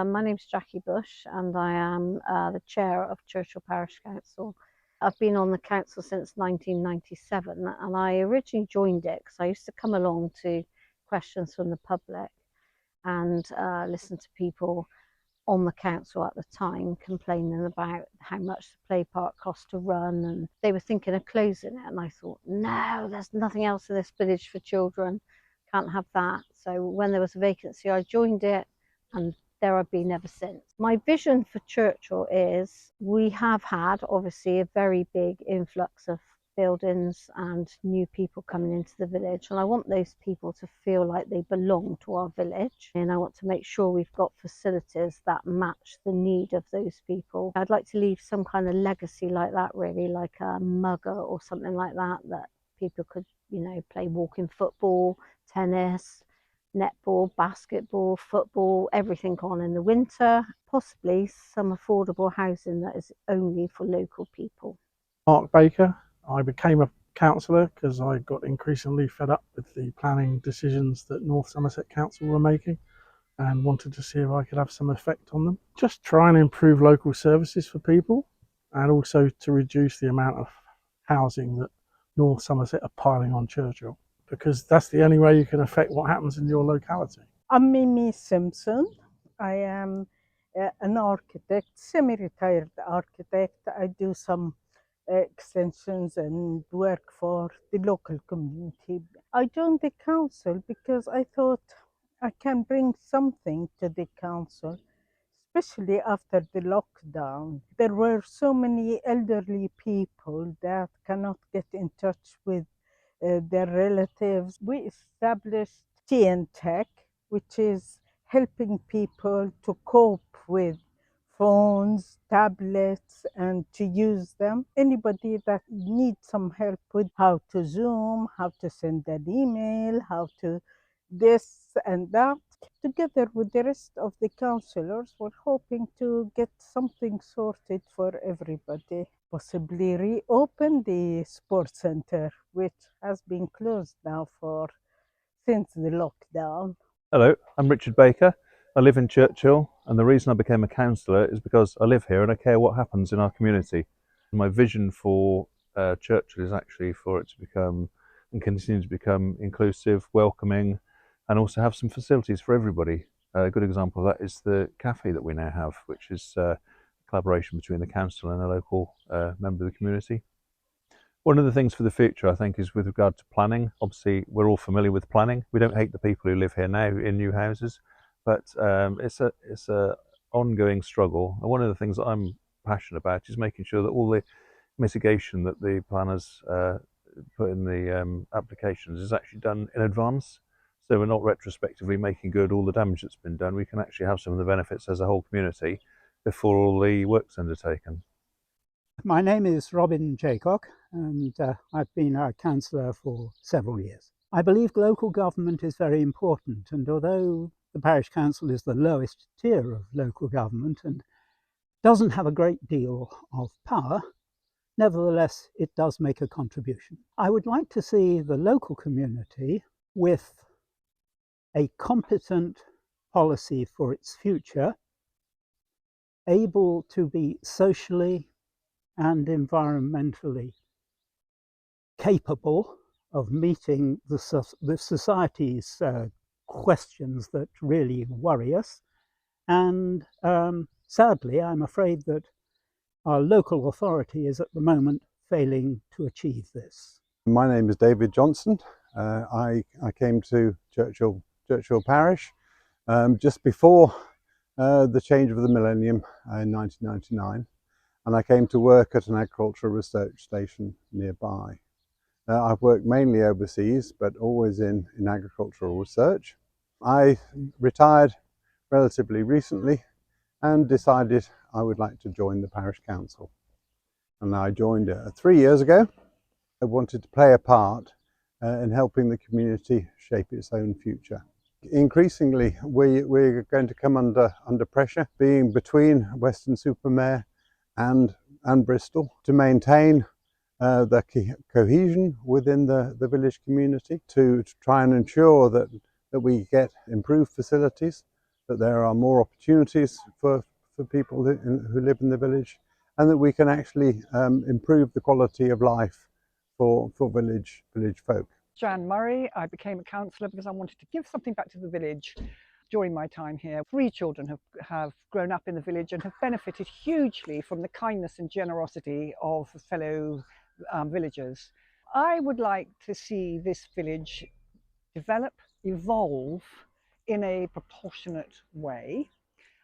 My name's Jackie Bush and I am the chair of Churchill Parish Council. I've been on the council since 1997 and I originally joined it because I used to come along to questions from the public and listen to people on the council at the time complaining about how much the play park cost to run, and they were thinking of closing it, and I thought, no, there's nothing else in this village for children, can't have that. So when there was a vacancy I joined it, and there I've been ever since. My vision for Churchill is we have had obviously a very big influx of buildings and new people coming into the village, and I want those people to feel like they belong to our village, and I want to make sure we've got facilities that match the need of those people. I'd like to leave some kind of legacy like that, really, like a mugger or something like that, that people could, play walking football, tennis, netball, basketball, football, everything on in the winter, possibly some affordable housing that is only for local people. Mark Baker. I became a councillor because I got increasingly fed up with the planning decisions that North Somerset Council were making and wanted to see if I could have some effect on them. Just try and improve local services for people and also to reduce the amount of housing that North Somerset are piling on Churchill, because that's the only way you can affect what happens in your locality. I'm Mimi Simpson. I am an architect, semi-retired architect. I do some extensions and work for the local community. I joined the council because I thought I can bring something to the council, especially after the lockdown. There were so many elderly people that cannot get in touch with their relatives. We established Tech, which is helping people to cope with phones, tablets, and to use them. Anybody that needs some help with how to Zoom, how to send an email, how to this and that. Together with the rest of the councillors, we're hoping to get something sorted for everybody. Possibly reopen the sports centre, which has been closed now since the lockdown. Hello, I'm Richard Baker. I live in Churchill, and the reason I became a councillor is because I live here and I care what happens in our community. My vision for Churchill is actually for it to become and continue to become inclusive, welcoming, and also have some facilities for everybody. A good example of that is the cafe that we now have, which is a collaboration between the council and a local member of the community. One of the things for the future, I think, is with regard to planning. Obviously, we're all familiar with planning. We don't hate the people who live here now in new houses, but it's a ongoing struggle. And one of the things that I'm passionate about is making sure that all the mitigation that the planners put in the applications is actually done in advance. So we're not retrospectively making good all the damage that's been done. We can actually have some of the benefits as a whole community before all the work's undertaken. My name is Robin Jaycock, and I've been a councillor for several years. I believe local government is very important, and although the parish council is the lowest tier of local government and doesn't have a great deal of power, nevertheless it does make a contribution. I would like to see the local community with a competent policy for its future, able to be socially and environmentally capable of meeting the society's questions that really worry us. And sadly, I'm afraid that our local authority is at the moment failing to achieve this. My name is David Johnson. I came to Churchill Parish just before the change of the millennium in 1999. And I came to work at an agricultural research station nearby. I've worked mainly overseas, but always in agricultural research. I retired relatively recently and decided I would like to join the parish council. And I joined 3 years ago. I wanted to play a part in helping the community shape its own future. Increasingly, we're going to come under pressure, being between Weston-super-Mare and Bristol, to maintain the cohesion within the village community, to try and ensure that we get improved facilities, that there are more opportunities for people who live in the village, and that we can actually improve the quality of life for village folk. Jan Murray. I became a councillor because I wanted to give something back to the village. During my time here, 3 children have grown up in the village and have benefited hugely from the kindness and generosity of fellow villagers. I would like to see this village develop, evolve in a proportionate way.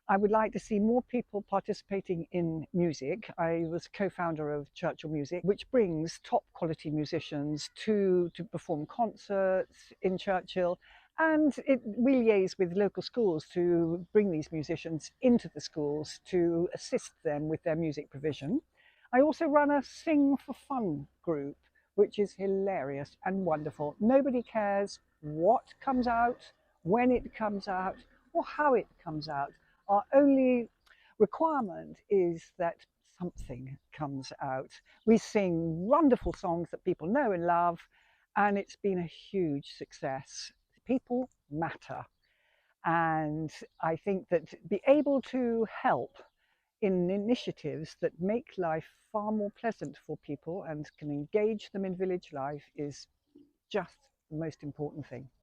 I would like to see more people participating in music. I was co-founder of Churchill Music, which brings top quality musicians to perform concerts in Churchill, and we liaise with local schools to bring these musicians into the schools to assist them with their music provision. I also run a Sing for Fun group, which is hilarious and wonderful. Nobody cares what comes out, when it comes out, or how it comes out. Our only requirement is that something comes out. We sing wonderful songs that people know and love, and it's been a huge success. People matter. And I think that be able to help in initiatives that make life far more pleasant for people and can engage them in village life is just the most important thing.